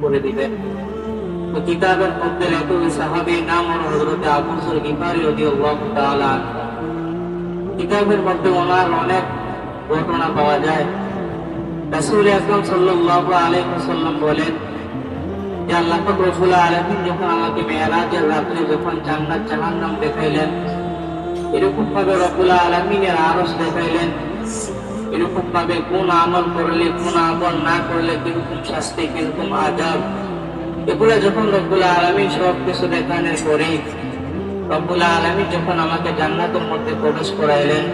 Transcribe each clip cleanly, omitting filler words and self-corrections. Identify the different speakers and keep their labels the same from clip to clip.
Speaker 1: করে দিবেন। তো কিতাবের মধ্যে এত সাহাবীর নাম হলো হযরত আবু যর গিফারী রাদিয়াল্লাহু তাআলা। কিতাবের মধ্যে ওনার অনেক ঘটনা পাওয়া যায়। রাসূল আকরাম সাল্লাল্লাহু আলাইহি ওয়াসাল্লাম বলেন যে আল্লাহ পাক রব্বুল আলামিন যখন আমাকে মেরাজের রাতে যখন জান্নাত জাহান্নাম দেখাইলেন, এরকম ভাবে রব্বুল আলামিনের আরশ দেখাইলেন, এরকম ভাবে কোন আমল করলে কোন আমল না করলে কিরকম শাস্তি কিরকম আযাব, এগুলো যখন রব্বুল আলামিন সব কিছু দেখানোর পরে রব্বুল আলামিন যখন আমাকে জান্নাতের মধ্যে প্রবেশ করাইলেন,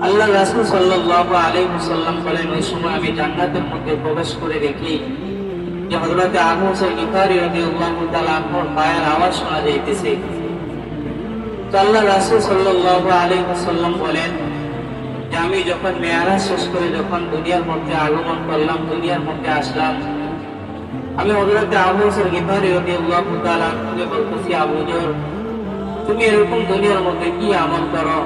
Speaker 1: আল্লাহ রাসূল সাল্লাল্লাহু আলাইহি ওয়াসাল্লাম বলেন ওই সময় আমি জান্নাতের মধ্যে প্রবেশ করে দেখি যে হযরত আবু যর গিফারী রাদিয়াল্লাহু তাআলা আনহুর পায়ের আওয়াজ শোনা যাইতেছে। তো আল্লাহ রাসূল সাল্লাল্লাহু আলাইহি ওয়াসাল্লাম বলেন যে আমি যখন মেরাজ শেষ করে যখন দুনিয়ার মধ্যে আগমন করলাম, দুনিয়ার মধ্যে আসলাম, আমি হযরত আবু যর গিফারী রাদিয়াল্লাহু তাআলা আনহুকে বলতেছি, আবু যর, তুমি এরকম দুনিয়ার মধ্যে কি আমল করো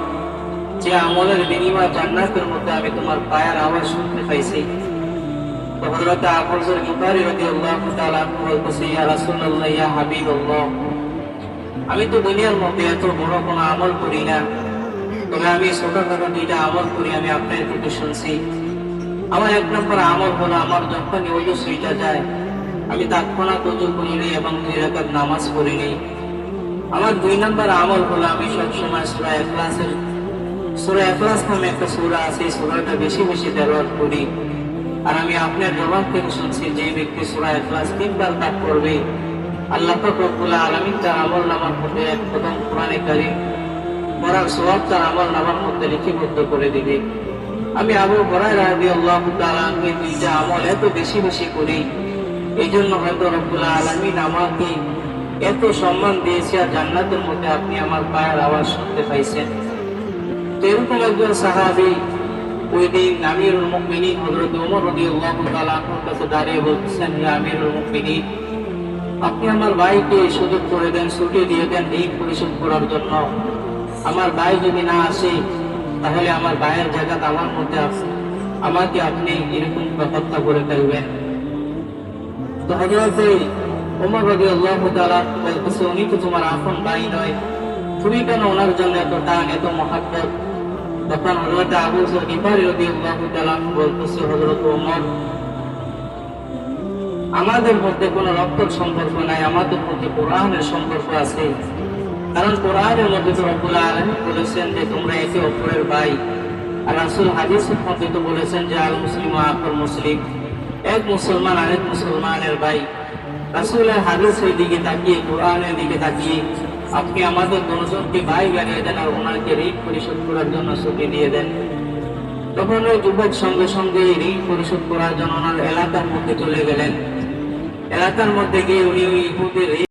Speaker 1: যে আমলের বিনিময়ে জান্নাতের মধ্যে আমি তোমার পায়ের আওয়াজ শুনতে পাইছি? তো হযরত আবু যর গিফারী রাদিয়াল্লাহু তাআলা আনহু বলতেছে, ইয়া রাসূলুল্লাহ, ইয়া হাবিবাল্লাহ, আমি তো দুনিয়ার মধ্যে এত বড় কোনো আমল করি না, তবে আমি ছোটখাটো দুইটা আমল করি আমি আপনার থেকে শুনছি। আমার এক নম্বর আমল হলো আমার যখন ওযু ছুইটা যায় আমি তৎক্ষণাৎ ওযু করি নেই এবং 2 রাকাত নামাজ পড়ি নেই। আমার 2 নম্বর আমল হলো আমি সবসময় সূরা ইখলাস নামে একটা সূরা আছে, সূরাটা বেশি বেশি তেলাওয়াত করি। আর আমি আপনার জবান থেকে শুনছি যে ব্যক্তি সূরা ইখলাস 3 বার পাঠ করবে আল্লাহ পাক রব্বুল আলামিন তার আমলনামার মধ্যে এক প্রথম কোরআনে কারীম পড়ার সওয়াব তার আমলনামার মধ্যে লিপিবদ্ধ করে দিবে। আমি আবু হুরায়রা রাদিয়াল্লাহু তাআলা আনহু দুইটা আমল এত বেশি বেশি করি, এই জন্য হয়তো রব্বুল আলামিন আমাকে এত সম্মান দিয়েছে আর জান্নাতের মধ্যে আপনি আমার পায়ের আওয়াজ শুনতে পাইছেন। তো এরকম একজন সাহাবী ওই দিন আমিরুল মুমিনিন হযরত ওমর রাদিয়াল্লাহু তাআলা আনহুর কাছে দাঁড়িয়ে বলতেছেন, হে আমিরুল মুমিনিন, আপনি আমার ভাইকে সুযোগ করে দেন, ছুটি দিয়ে দেন ঋণ পরিশোধ করার জন্য। আমার ভাই যদি না আসে তাহলে আমার ভাইয়ের জায়গা আমার মধ্যে আছে, আমাকে আপনি এরকম হত্যা করে ফেলবেন। তো হযরত ওমর রাদিয়াল্লাহু তাআলা বলতেছে, উনি তো তোমার আপন ভাই নয়, তুমি কেন ওনার জন্য এত টান এত মহাব্বত? তখন হযরত আবু যর গিফারী রাদিয়াল্লাহু তাআলা বলতেছে, হযরত ওমর, আমাদের মধ্যে কোনো রক্তের সম্পর্ক নাই, আমাদের মধ্যে কোরআনের সম্পর্ক আছে। কারণ কোরআনের মধ্যে তো রব্বুল আলামিন বলেছেন যে তোমরা একে অপরের ভাই, আর রাসূল হাদিসের মধ্যে তো বলেছেন যে আল মুসলিমু আকুল মুসলিম, এক মুসলমান আরেক মুসলমানের ভাই। রাসূলের হাদিসের দিকে তাকিয়ে কোরআনের দিকে তাকিয়ে আপনি আমাদের দুজনকে ভাই বানিয়ে দেন আর ওনাকে ঋণ পরিশোধ করার জন্য ছুটি দিয়ে দেন। তখন ওই যুবক সঙ্গে সঙ্গে ঋণ পরিশোধ করার জন্য ওনার এলাকার মধ্যে চলে গেলেন। এলাকার মধ্যে গিয়ে উনি ওই ইহুদের